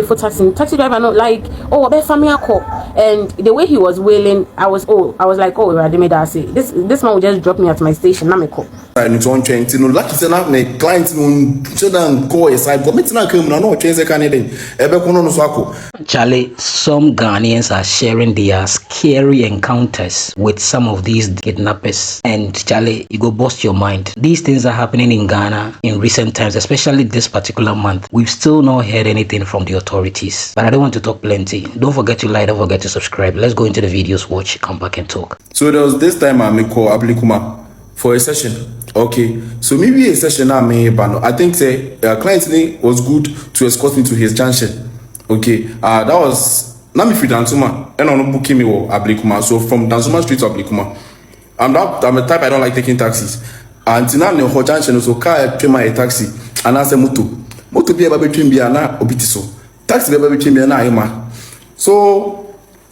for taxi driver not like, oh, be family call. And the way he was wailing, I was like, oh, 𝙒𝙗𝙧 this man would just drop me at my station. Now me call. And it's on train, you know, like you said, now my clients shouldn't go aside, but it's not coming. No change the Canadian. Charlie, some Ghanaians are sharing their scary encounters with some of these kidnappers. And Charlie, you go bust your mind. These things are happening in Ghana in recent times, especially this particular month. We've still not heard anything from the authorities. But I don't want to talk plenty. Don't forget to like, don't forget to subscribe. Let's go into the videos, watch, come back and talk. So there was this time I call Ablikuma for a session. Okay, so maybe a session I think say client was good to escort me to his junction. Okay, that was Nami free Dansuma and on booking me or Ablikuma. So from Dansuma Street to Ablikuma. I'm a type I don't like taking taxis. And now in the junction so car pay my taxi and I say moto be able between me and obitiso. Taxi be able between me and I. So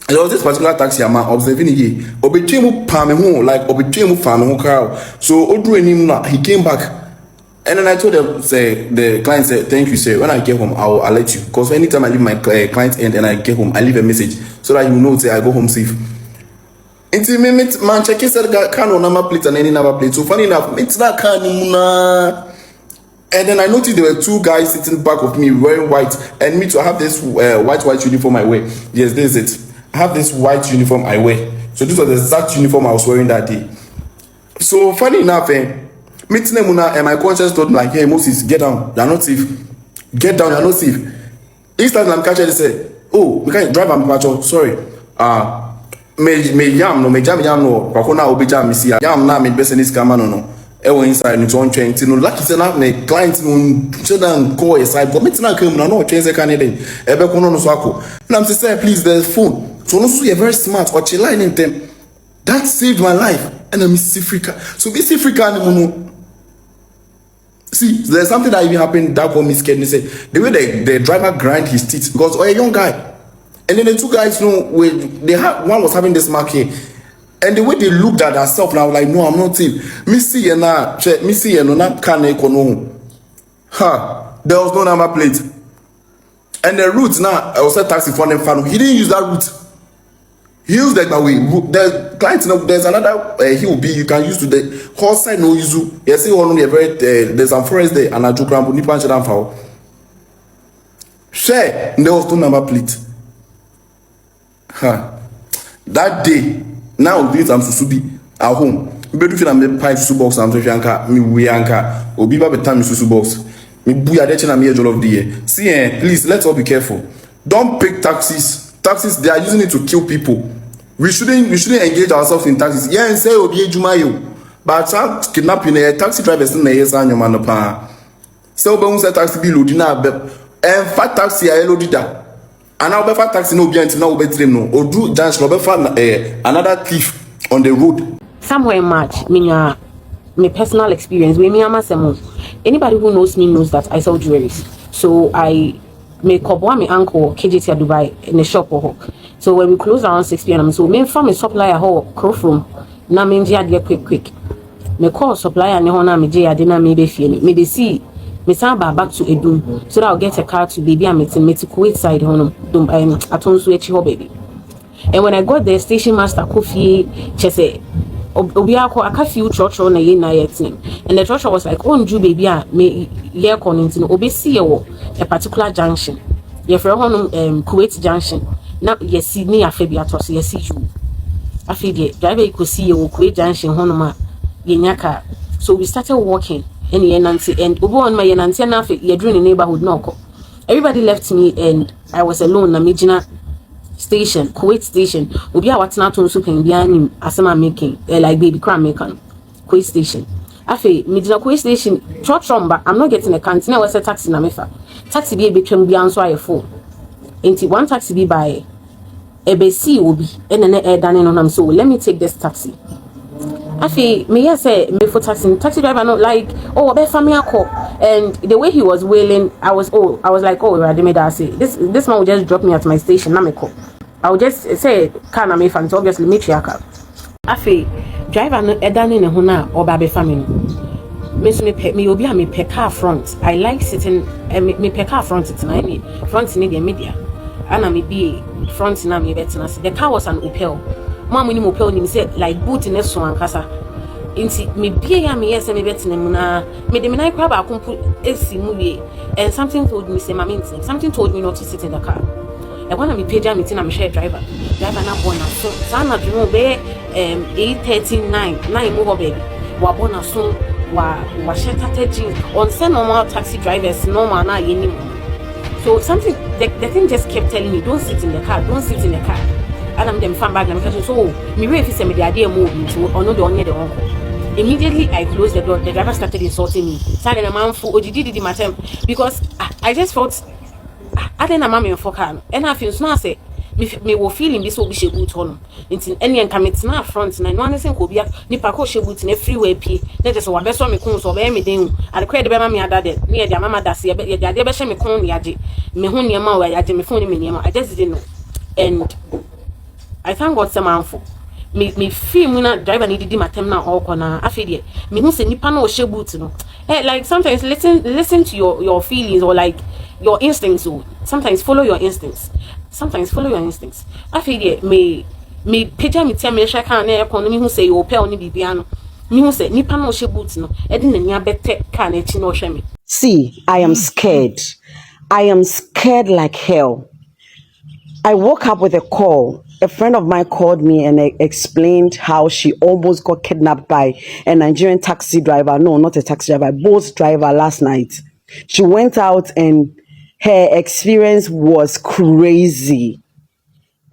there was this particular taxi I'm observing here. Obetwemu pame ho like obetwemu fame ho car. So Odru enim he came back. And then I told them, say the client said, thank you, sir. When I get home, I'll let you. Because anytime I leave my client end and I get home, I leave a message so that you know say I go home safe. Until me man check said car no number plate and any number plate. So funny enough, it's that car nimuna. And then I noticed there were two guys sitting back of me wearing white. And me too, I have this white uniform I wear. Yes, this is it. I have this white uniform I wear. So this was the exact uniform I was wearing that day. So funny enough, meeting them and my conscience told me like, hey Moses, get down, you're not safe. Get down, you're not safe. Instantly I'm catching, they say, oh, we can't drive and patrol. Sorry. Me jam no, Pakona obi jam me see yam na me business kama no. Ewo inside no on train, you know, like you said now me client shouldn't go aside, but me tina come no change the Canadian. Ebe kono no so ako. And I'm saying, please, there's phone. So no so you're very smart or chill in them. That saved my life. And I'm Miss Africa. So Miss Africa no. See, there's something that even happened that got me scared. They say the way the driver grind his teeth because a young guy. And then the two guys, you know, one was having this mark here. And the way they looked at themselves, now like, no, I'm not safe. Missy and not can econo. Ha, there was no number plate. And the route now, I was a taxi for them. He didn't use that route. He used that way. The client, you know, there's another hill B you can use to the horse side no use. Yes, there's some forest there and I took around Nipan Shadam Fowl. Share, there was no number plate. Huh. That day, now this I'm Susubi at home. We better feel I'm pipe Susu box and Anka, me we anka, or be by time Susu box. Me buya de chena me a of the year. See, please let's all be careful. Don't pick taxis. Taxis, they are using it to kill people. We shouldn't engage ourselves in taxis. Yeah, and say obi ejumayo. But kidnapping a taxi driver is not yes and your man pa. So be say taxi bill odina be and fat taxi a elo dida. And now be fat taxi no be until now be dream no. Odu dance no be fat another thief on the road. Somewhere in March, my personal experience with me and anybody who knows me knows that I sell jewelries. So I make up one my uncle KJT Dubai in the shop or so when we close around 6 p.m. so me from a supplier ho crow from na me ngia quick me call supplier ne ho na me je ade na me be fie ni me dey see me san back to Edum so that I'll get a car to baby and me to Kuwait side ho no atonso echi ho baby. And when I got there, station master Kofi chese obiako aka few church na ye na yetin and the church was like oh ju baby a me ye konin no obesi ye a particular junction ye frɛ ho no Kuwait junction na ye see me afa bi ato so ye see you afa die driver ko see ye Kuwait junction ho no ma ye nyaka. So we started walking and ye nanti and obo on my ye nanti na afa ye dru ne neighborhood no ko everybody left me and I was alone na me gina station Kuwait station obi a watena to nso kan bia nim asema making like baby cram making Kuwait station afa me gina Kuwait station church rumba I'm not getting a canteen was a taxi na mefa taxi bi betwem bia nso aye full enti one taxi bi by ebesi obi ene dane no nam so let me take this taxi afa me yes say me for taxi driver not like oh be family call. And the way he was wailing I was like oh 𝙒𝙗𝙧 this man would just drop me at my station na me call. I would just say can I make fun so obviously me triaka afa driver no edane ne ho na oba be family me obi a me pe car front. I like sitting me pe car front it's na me front ni the media. Ana me be front na me better. The car was an Opel. Mama ni Opel ni say like boot in so ankasa. Inti me be ya me yes me better na me de me na crab akompu esi mu wie. And something told me say mama something told me not to sit in the car. And when me page meeting I'm share driver na born so sana drum be 8:39 mo ho baby. Wa born so wa strategy on say normal taxi drivers normal na yenim. So something the thing just kept telling me don't sit in the car. And I'm them fan bag and so me if say me the idea move to or no the only the uncle. Immediately I closed the door. The driver started insulting me. Started a man for did my time because I just felt I didn't mammy for car and I feel so say me will feeling this will be she boot on into any and come it's not front and one thing could be nipa ko she boot in a freeway p that is what best one me come so be me den I credit be mammy ada there near their mama that's here be there be she me come yaje me hu niam wa yaje me phone me niam I just didn't know and I thank God some man for me feel me na driver need di matem na all corner afede me hu say nipa na o she boot no like sometimes listen to your feelings or like your instincts so sometimes follow your instincts afede me page me tell me share kan na economy hu say o pel ni bibia no me hu say nipa na o she boot no e di na nia bete kan na chi na o hwe me. See, I am scared like hell. I woke up with a call. A friend of mine called me and explained how she almost got kidnapped by a Nigerian taxi driver. No, not a taxi driver, a boat driver last night. She went out and her experience was crazy.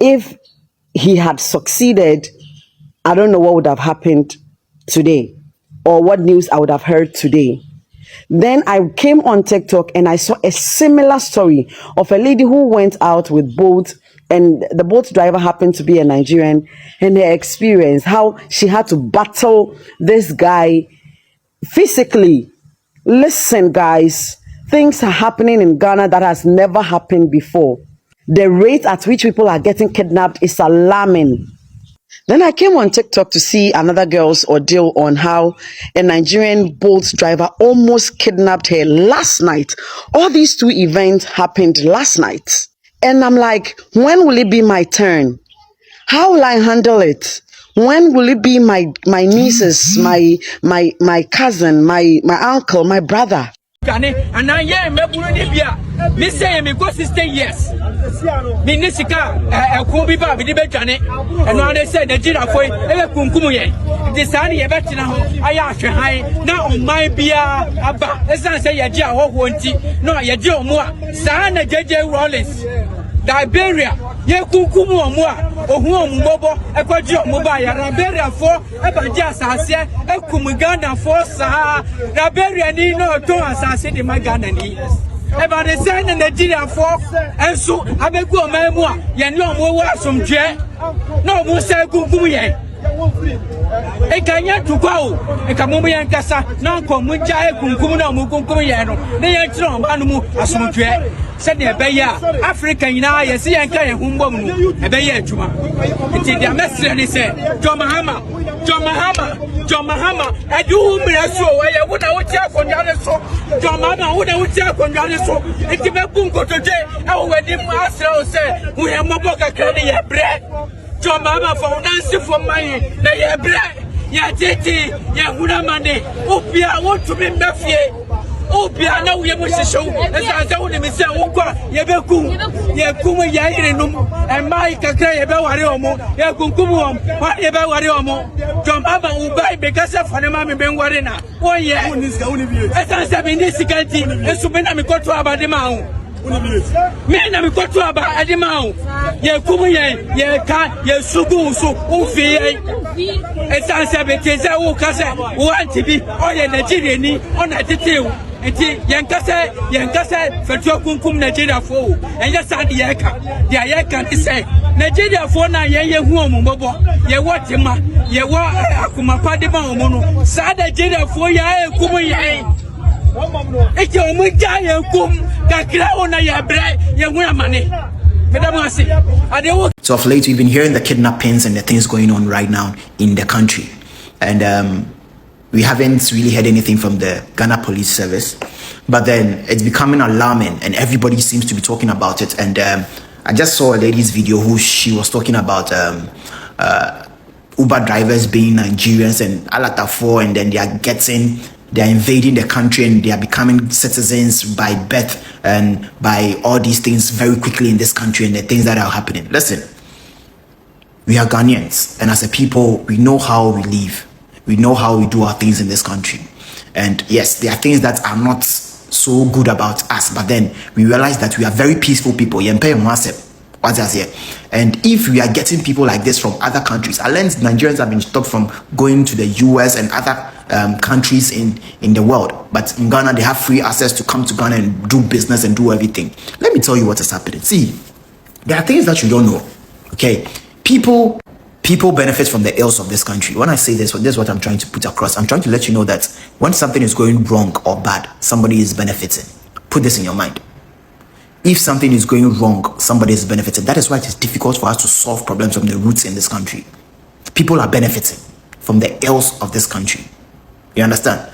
If he had succeeded, I don't know what would have happened today or what news I would have heard today. Then I came on TikTok and I saw a similar story of a lady who went out with boat and the boat driver happened to be a Nigerian and her experience, how she had to battle this guy physically. Listen, guys, things are happening in Ghana that has never happened before. The rate at which people are getting kidnapped is alarming. Then I came on TikTok to see another girl's ordeal on how a Nigerian boat driver almost kidnapped her last night. All these two events happened last night. And I'm like, when will it be my turn? How will I handle it? When will it be my nieces, my cousin, my uncle, my brother? And I am me say me go 16 years. Me nisika ko bi ba bi de betwane. And now they say Nigeria foi e kunkum ye. The sane ye betina ho aya ahwehan na on man bia aba. Esan say ye gi ahoho nti no ye gi omo a sa na jeje Rollins. Liberia ye kunkum omo a ohu omo bobo e kwaji omo ba ya Liberia fo e ba gi asase e kum Ghana fo sa Liberia ni no to asase de Ghana ni. About the sign in Nigeria for and so I be go memua ye no mo wa somdwe no mo say gugu ye e kanya to go e ka mo ye nkasa na ko mo ja e kunkum na mo kunkum ye no na ye tro ma no mu asomdwe se de be ya Africa nyina ye se ye nka ye humbom no e be ye adwuma nti dia mesre ni se John Mahama edu mira so ye wo na wo ti akonwa ne so John Mahama wo na wo ti akonwa ne so nti be bu nkotoje e wo wadi mu asre o se wo ye mobo kakra ne ye bre John Mahama for dance for my na ye bre ya titi ya huna mane opia wo to be mbafie opia na wo ye mo hihyew esa asa wo ne me se wo kwa ye be kum ye kum ya ire num e mai kakra ye be ware omo ye kunkum om wa ye be ware omo John Mahama ubai be kasa fane ma me be ware na wo ye esa asa be ni sikanti esu be na me koto abade ma ho me na me koto aba ade ma ho ye kum ye ka ye sugu so ufi esa asa be teze wo kasa wo antibi o ye Nigeria ni ona tetewu enti yenkase fetu kunkum Nigeria fo enye sade ye ka ti say Nigeria fo na ye hu omubobo ye wotima ye wo akumapade ba omu no sade Nigeria fo ya ekum ye eti omu ja ye kum kakra ona ye bre ye hu amane. So of late, we've been hearing the kidnappings and the things going on right now in the country. And we haven't really heard anything from the Ghana Police Service. But then it's becoming alarming and everybody seems to be talking about it. And I just saw a lady's video who she was talking about Uber drivers being Nigerians and Alatafo, and then they are invading the country and they are becoming citizens by birth and by all these things very quickly in this country and the things that are happening. Listen, we are Ghanaians, and as a people, we know how we live. We know how we do our things in this country. And yes, there are things that are not so good about us, but then we realize that we are very peaceful people. And if we are getting people like this from other countries, I learned Nigerians have been stopped from going to the US and other countries in the world. But in Ghana, they have free access to come to Ghana and do business and do everything. Let me tell you what is happening. See, there are things that you don't know. Okay, people benefit from the ills of this country. When I say this is what I'm trying to put across. I'm trying to let you know that when something is going wrong or bad, somebody is benefiting. Put this in your mind. If something is going wrong, somebody is benefiting. That is why it is difficult for us to solve problems from the roots in this country. People are benefiting from the ills of this country. You understand?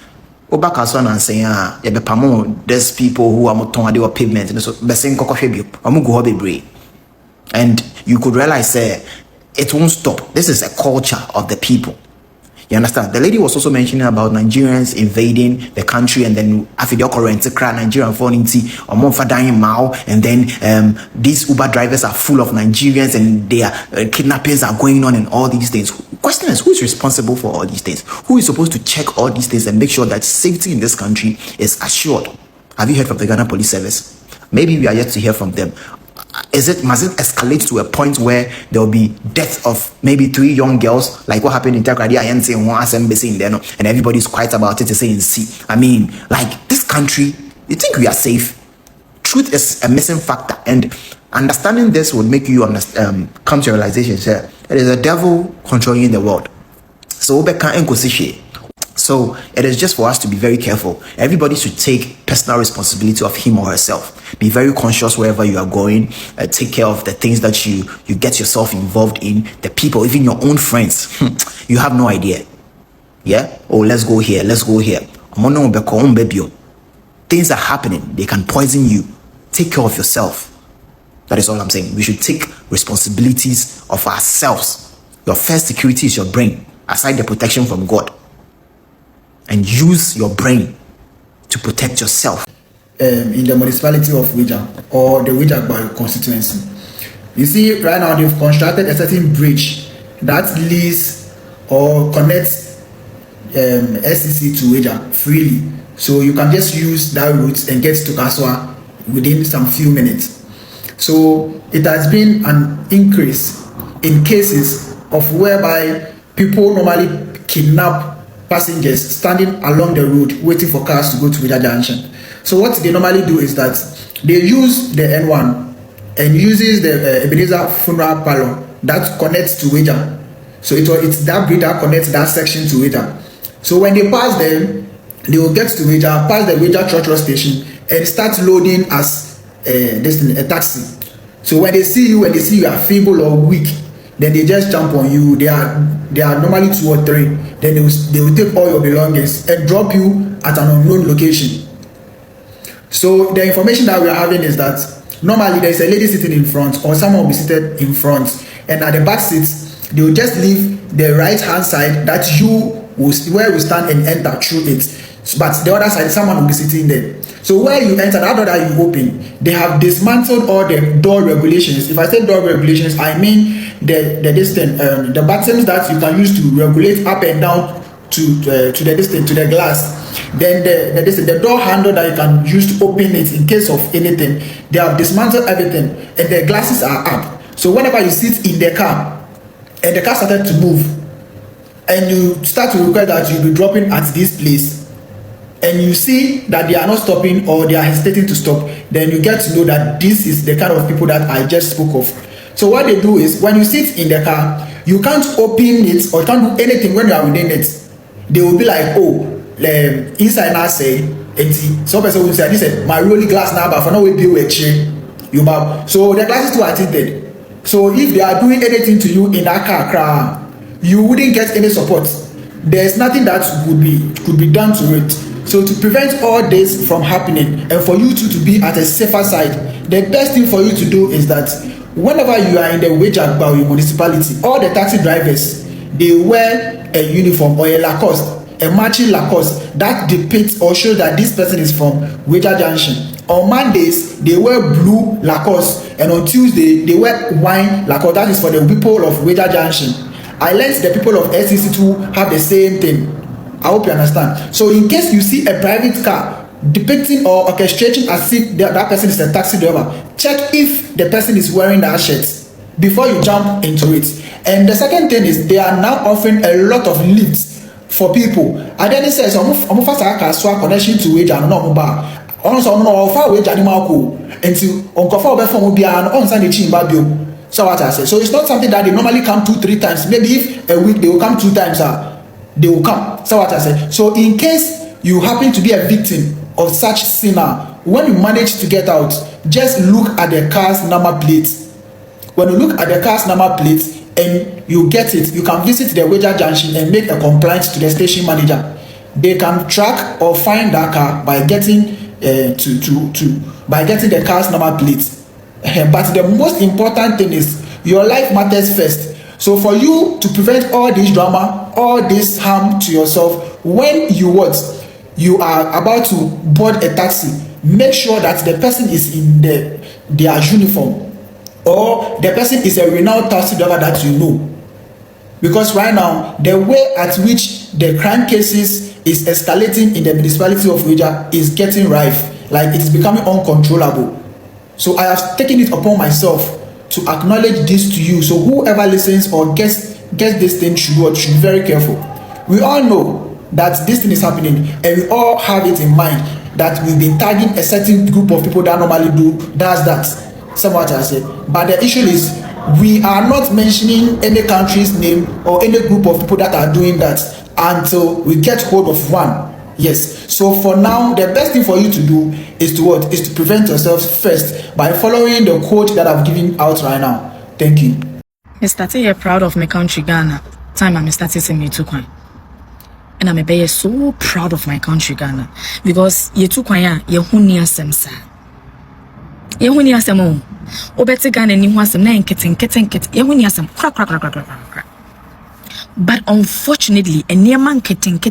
Obakason and saying, there's people who are more or pavement and you could realize it won't stop. This is a culture of the people. You understand? The lady was also mentioning about Nigerians invading the country, and then after the current Nigerian falling Mao, and then these Uber drivers are full of Nigerians and their kidnappings are going on and all these things. Question is, who is responsible for all these things? Who is supposed to check all these things and make sure that safety in this country is assured? Have you heard from the Ghana Police Service? Maybe we are yet to hear from them. Must it escalate to a point where there will be death of maybe 3 young girls, like what happened in Takrady and everybody's quiet about it to say in C? I mean, like, this country, you think we are safe? Truth is a missing factor, and understanding this would make you come to realization that it is a devil controlling the world. So it is just for us to be very careful. Everybody should take personal responsibility of him or herself. Be very conscious wherever you are going. Take care of the things that you get yourself involved in. The people, even your own friends. You have no idea. Yeah? Oh, let's go here. Let's go here. Things are happening. They can poison you. Take care of yourself. That is all I'm saying. We should take responsibilities of ourselves. Your first security is your brain, aside the protection from God. And use your brain to protect yourself. In the municipality of Wadjir or the Wadjir constituency, you see right now they've constructed a certain bridge that leads or connects SCC to Wadjir freely. So you can just use that route and get to Kaswa within some few minutes. So it has been an increase in cases of whereby people normally kidnap passengers standing along the road waiting for cars to go to Wadjir Junction. So what they normally do is that they use the N1 and uses the Ebenezer funeral parlor that connects to Wadjir. So it's that bridge that connects that section to Wadjir. So when they pass them, they will get to Wadjir, pass the Wadjir Church station, and start loading as a taxi. So when they see you are feeble or weak, then they just jump on you. They are normally 2 or 3. Then they will take all your belongings and drop you at an unknown location. So the information that we are having is that normally there is a lady sitting in front, or someone will be seated in front, and at the back seats they will just leave the right hand side that where you stand and enter through it. But the other side, someone will be sitting there. So where you enter, that door that you open, they have dismantled all the door regulations. If I say door regulations, I mean the distance, the buttons that you can use to regulate up and down to the distance, to the glass. Then the door handle that you can use to open it in case of anything. They have dismantled everything, and the glasses are up. So whenever you sit in the car, and the car started to move, and you start to request that you'll be dropping at this place, and you see that they are not stopping or they are hesitating to stop, then you get to know that this is the kind of people that I just spoke of. So what they do is, when you sit in the car, you can't open it or you can't do anything when you are within it. They will be like, oh, inside now say, some person will say, this is my rolling glass now, but for now we be with you. So the glasses too are tinted. So if they are doing anything to you in that car, you wouldn't get any support. there's nothing that could be done to it. So to prevent all this from happening and for you to be at a safer side, the best thing for you to do is that whenever you are in the 𝙏𝙝𝙖𝙣 municipality, all the taxi drivers, they wear a uniform or a Lacoste, a matching Lacoste that depicts or shows that this person is from 𝙏𝙝𝙖𝙣 Junction. On Mondays, they wear blue Lacoste, and on Tuesday, they wear wine Lacoste. That is for the people of 𝙏𝙝𝙖𝙣 Junction. I learned the people of SCC to have the same thing. I hope you understand. So in case you see a private car depicting or orchestrating as if that person is a taxi driver, check if the person is wearing that shirt before you jump into it. And the second thing is they are now offering a lot of lifts for people. And then it says, I'm connection to wage and no bar. Also, no far wage animal until Uncle Far will be an on Sunday chin babio. So what I say. So it's not something that they normally come 2-3 times. Maybe if a week they will come 2 times, they will come. So what I say. So in case you happen to be a victim of such sinner, when you manage to get out, just look at the car's number plate. When you look at the car's number plate and you get it, you can visit the 𝙏𝙝𝙖𝙣 Junction and make a complaint to the station manager. They can track or find that car by getting by getting the car's number plate. But the most important thing is your life matters first. So for you to prevent all this drama, all this harm to yourself, when you are about to board a taxi, make sure that the person is in their uniform, or the person is a renowned taxi driver that you know. Because right now, the way at which the crime cases is escalating in the municipality of 𝙏𝙝𝙖𝙣 is getting rife, like it is becoming uncontrollable. So I have taken it upon myself to acknowledge this to you. So whoever listens or gets this thing should be very careful. We all know that this thing is happening, and we all have it in mind that we've been tagging a certain group of people that normally does that. Somewhat I said. But the issue is we are not mentioning any country's name or any group of people that are doing that until we get hold of one. Yes. So for now, the best thing for you to do is to what? Is to prevent yourselves first by following the code that I've given out right now. Thank you. I started here proud of my country, Ghana. Time I started saying me too quiet. And I'm so proud of my country, Ghana. Because you too quiet, you hunia semsa. You hunia semo. Obeti Ghana ni huasem na keten. You hunia sem crack. But unfortunately, a near man getting. Do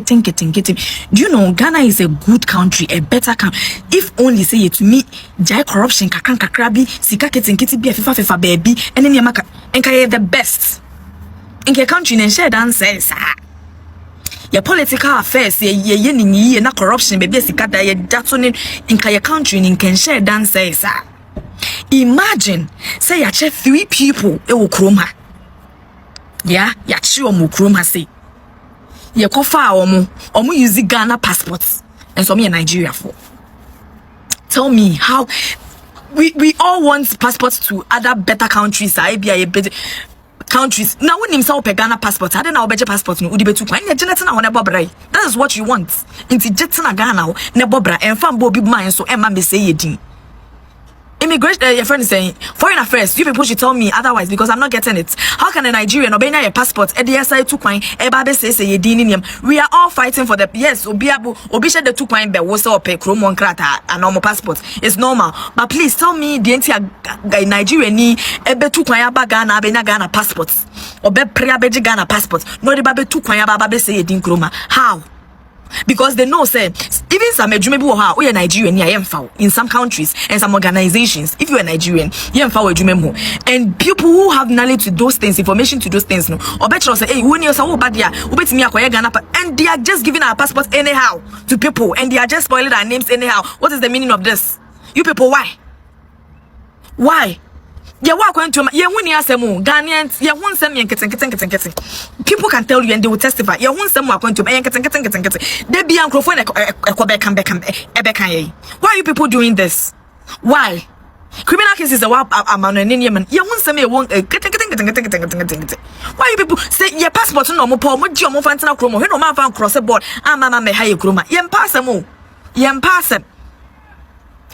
you know Ghana is a good country, a better country? If only say it to me, jai corruption, kakrabi, sika getting be a FIFA baby, and then yamaka, and kaya the best. In your country, and share dance says, your political affairs, ye na corruption, baby, sika da ye datsonin, in kaya country, and can share dance says, imagine, say ya check 3 people, kroma. Yeah, yachi omu kroma say. Ye kofa omu use Ghana passports and some in Nigeria for. Tell me how we all want passports to other better countries. I be a better countries. Now when himself pe Ghana passport, I don't know better passport no udi betu kwa. That is what you want. Inti jetina Ghana ne bobra and fan bo big man so emma me say yedin. Immigration, your friend is saying foreign affairs. You people should tell me otherwise because I'm not getting it. How can a Nigerian obey your passport? EDSI 2 coin. Ebabe says a dininium. We are all fighting for the yes. Obisha the 2 coin be was up a chrome krata a normal passport. It's normal. But please tell me the entire Nigerian ni ebe 2 coin Ghana be na Ghana passports. Obe prea beji Ghana passport. No the babe 2 coin babe say a din chroma. How? Because they know say even some we are Nigerian in some countries and some organizations. If you are Nigerian, and people who have knowledge to those things, information to those things, no, or better say, hey, when you're so bad, and they are just giving our passports anyhow to people, and they are just spoiling our names anyhow. What is the meaning of this? You people, why? Why? Ghanaians, people can tell you and they will testify. Why are you people doing this? Why? Criminal cases are why you people say your passport no more poor, cross the board,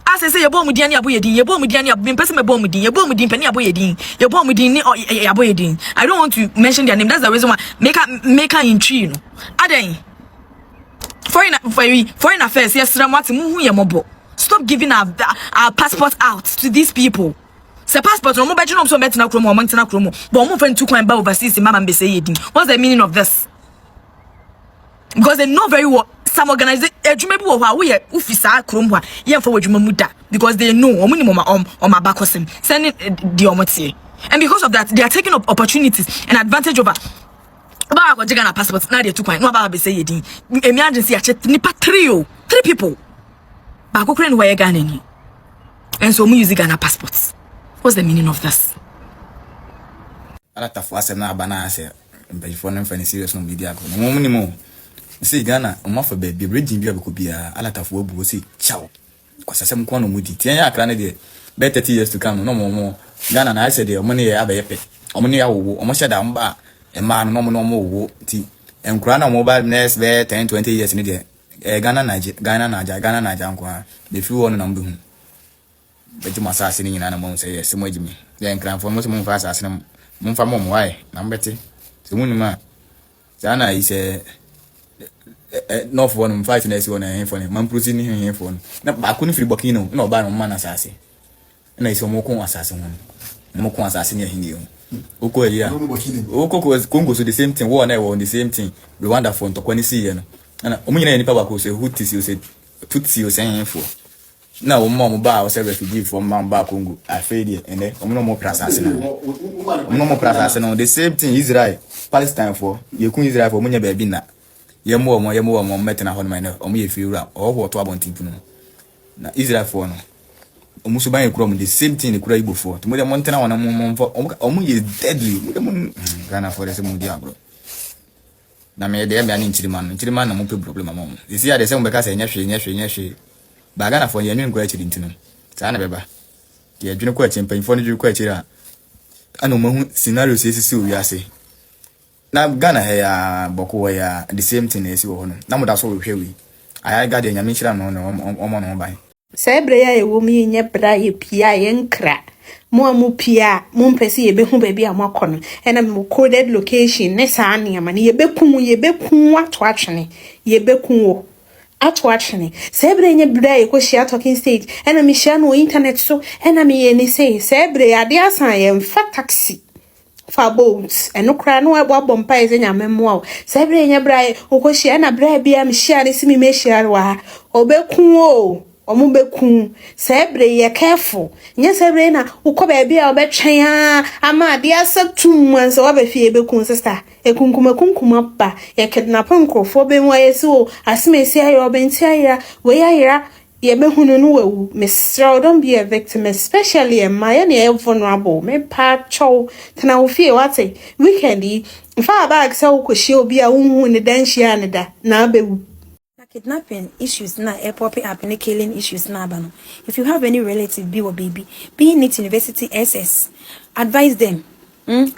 I say your bomb Diani Aboyedin, your bomb Diani Abin Person bomb din, your bomb din Penny Aboyedin, your bomb din Aboyedin. I don't want to mention their name. That's the reason why make her in tree, you know. Aden. Foreign affairs, yes, Ramati Muhu Yamobo. Stop giving our passport out to these people. Say passport no more better no so better na kromo mountain kromo. But mo friend 2 kwan ba overseas mama be say yedin. What's the meaning of this? Because they know very well some organization ejuma bi wo ho we ofisa kromo a ye mfa wadwuma mu da because they know omuni mama my back hosem sending the omotie. And because of that they are taking up opportunities and advantage over ba ko jiga na passport na dey 2 kwan no ba be say yedin. Emergency a chet nipa 3 people. Ba ko kren ho ye Ghana ni. And so mu use Ghana passports. What's the meaning of this? Ala tafu asem na abana ase mbejifo no mfa ni serious no media ko no mo ni mo see Ghana o ma fa be bridging bia be ko bia ala tafu obu see chaw ko sasem ko no mudi tian ya akra ne de be 30 years to come no mo Ghana na ase de o mo ne ya abaye pe o mo ne ya wo o mo sheda mba e ma no mo wo ti enkura na mobile next be 10 20 years ni de Ghana naja nko a be fi wo no na mbe hu beji masase ni nyina na mo say yes mo agimi then kran for mo mo fa asase na mo fa mo why na mbeti se mu nima sana is no for one fight na esi wona hen for man prosi ni hen for na ba ko ni free bokino na oba no man asase na isi mo ko asase ho mo ko asase ni ahini o ko ya o ko Congo so the same thing wo na on the same thing Rwanda for ntokwa ni si ye no na o nyina ni pa ba ko so hutisi o se tutsi o se hen for na wo mom ba o se refugee from Mamba Congo afedi ene o no mo prasase no the same thing Israel Palestine for ye kun Israel for munya ba bi na ye mo metena ho no na o mo ye fiura o ho to abontimpu no na Israel for no o musu ban ekuro mo the same thing ekuro igbo for to mo de montena wona mo o mo ye deadly mo Ghana for the same dia bro na me de me ani nchiriman na mo pe problem am you see the same be ka say nya hwe ba Ghana for ye nwen ko achiri ntino sa na beba ye dwene ko achi mpanfo no dwene ko achiri a ana mo scenario sisi o wiase na Ghana he ya boko ya the same thing esi wo no na mo da so we hwe wi aya ga de nyame chira no no ban Sebre ya ewo mi nye bra ye pia ye nkra mo pia mo mpesi ye behu ba bia mo akono ena mo coded location ne sa ane ama ne ye bekun ato atwene ye bekun wo ato atwene sebre nye bra ye ko share talking stage ena mi share no internet so ena mi ye ni say sebre ya de asan ye mfa taxi fa boats eno kra no abo mpa ye nyame mo sebre nye bra ye ko share na bra bia mi share ne simi me share wa obekun o omubekun sebre ye careful nye sebre na ukoba bia obetwen ama de asatum anse wabefie bekun sister ekunkuma pa ye kidnap nkrofo be mu ayesi o asimesi ayo obenti ayira we ayira ye behunu no wawu mesra don't be a victim especially a my na vulnerable me pa chow tena wo fie wate weekendi fa bag se wo kohie obi a wonhu ne danhia ne da na abewu. Kidnapping issues na popping up and killing issues na bano. If you have any relative be or baby, being it university SS, advise them.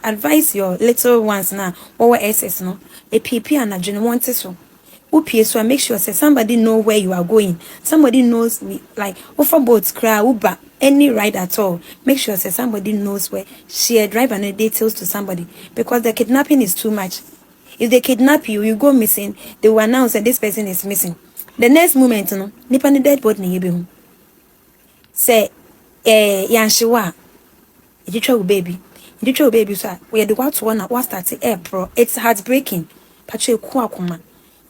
Advise your little ones now or SS no. A PP and a general wanted so. So make sure say somebody know where you are going. Somebody knows like offer boats cry Uber any ride at all. Make sure say somebody knows where share drive and the details to somebody because the kidnapping is too much. If they kidnap you, you go missing, they will announce that this person is missing. The next moment, no, nipa ni dead body ni yebe. Say, yanshiwa, you baby, so we the what one what started April. It's heartbreaking. Pache kwa kuma.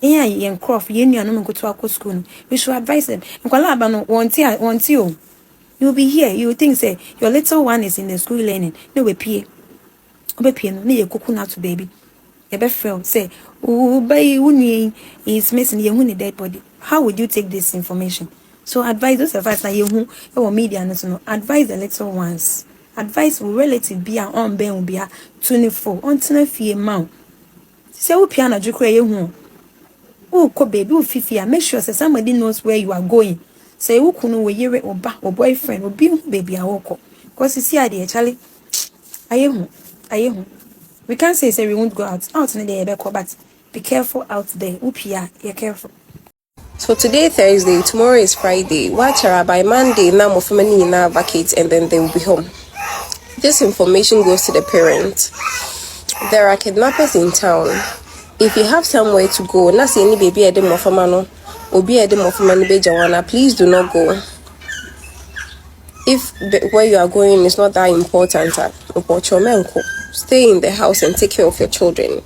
Yeah, yen croft, yen you no go to our school. We should advise them. Nkwala ba no want you. You'll be here. You will think say your little one is in the school learning. No we pay. Obe no ye kuku na to baby. Say, is missing your dead body. How would you take this information? So advise those advice that you or media no advise the little ones. Advise relative be on ben be 24 until fear mount. Say we piano jukre you oh ko baby fifia make sure say somebody knows where you are going. Say who kunu we yere or boyfriend or be baby a walk. Because you see idea Charlie. I we can't say we won't go out in the day, but be careful out there. Upia, you're careful. So today Thursday, tomorrow is Friday. Watch her by Monday. Now of many now vacate and then they will be home. This information goes to the parents. There are kidnappers in town. If you have somewhere to go, not see any baby at the mofamano or be at the mofamani bejawana, please do not go. If where you are going is not that important, stay in the house and take care of your children.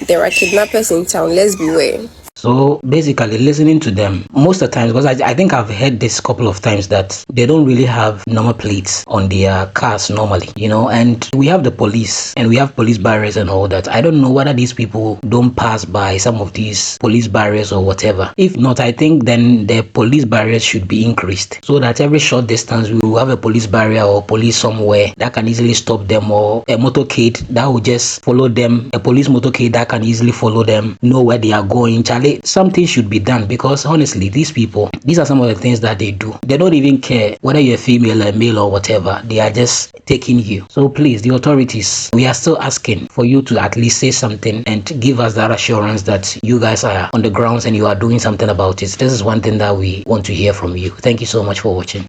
There are kidnappers in town. Let's beware. So basically listening to them most of the times, because I think I've heard this a couple of times, that they don't really have number plates on their cars normally, you know, and we have the police and we have police barriers and all that. I don't know whether these people don't pass by some of these police barriers or whatever. If not, I think then the police barriers should be increased so that every short distance we will have a police barrier or police somewhere that can easily stop them, or a motorcade that will just follow them, a police motorcade that can easily follow them, know where they are going. Charlie, something should be done, because honestly, these people, these are some of the things that they do. They don't even care whether you're female or male or whatever. They are just taking you. So please, the authorities, we are still asking for you to at least say something and give us that assurance that you guys are on the grounds and you are doing something about it. This is one thing that we want to hear from you. Thank you so much for watching.